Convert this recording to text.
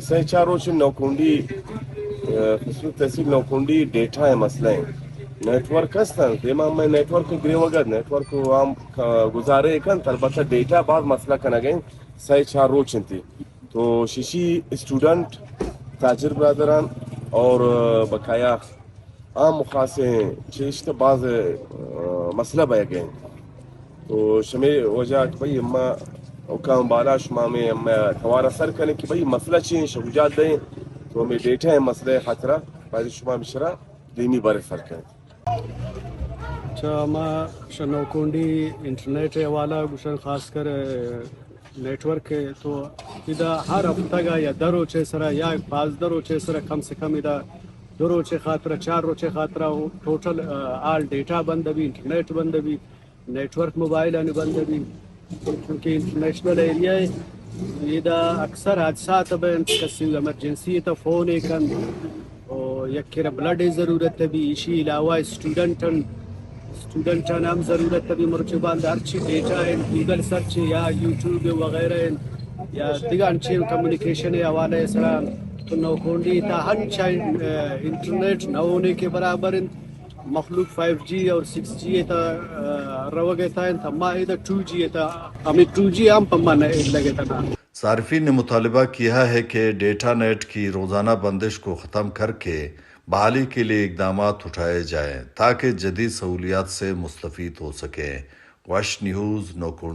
سه چارو چې نوکوندی خصوص تحصیل نوکوندی ڈیٹا ہے مسئلہ ہے نیٹورک هستن دیما ما نیٹورک گری وگد نیٹورک هم گزاره کن البته دیتا بعض مسئله کنه گین سه چار رو چنتی تو شیشی اسٹوڈنٹ تاجر برادران اور بقایا عام مخاصه چیشت بعض مسئله بیا گین تو شمی وجه بھئی ما وكان بالاش ما توارى سركن كي بي مسألة شيء شجاع ده تو مي ديتا مسألة خطرة بعد شو ما بشرا ديني بارك سركن اچھا ما شنوکونڈی انٹرنیٹ والا گوشن خاص کر نیٹ ورک تو اذا ہر ہفتہ کا یا درو چھ سرا یا 5 درو چھ سرا کم سے کم اذا درو چھ خاطر 4 روچ خاطر ٹوٹل آل ڈیٹا بند بھی انٹرنیٹ بند بھی نیٹ ورک موبائل ان بند بھی کیونکہ انٹرنیشنل ایریا ہے اذا اکثر حادثات بین کسی ایمرجنسی تو فون کن اور یک بلڈ ضرورت بھی اسی علاوہ اسٹوڈنٹن ہم ضرورت بھی مرچبان ہرچی ڈیٹا ہے گوگل سرچ یا یوٹیوب وغیرہ یا دیگر انچے کمیونیکیشن حوالے سرا تو نوکونڈی تا ہنچا انٹرنیٹ نہ ہونے کے برابر مخلوق 5G اور 6G تا روگے تا ما ادھر 2G تا ہمیں 2G ہم پمانا لگے تا صارفین نے مطالبہ کیا ہے کہ ڈیٹا نیٹ کی روزانہ بندش کو ختم کر کے بحالی کے لیے اقدامات اٹھائے جائیں تاکہ جدید سہولیات سے مستفید ہو سکیں۔ وش نیوز نوکونڈی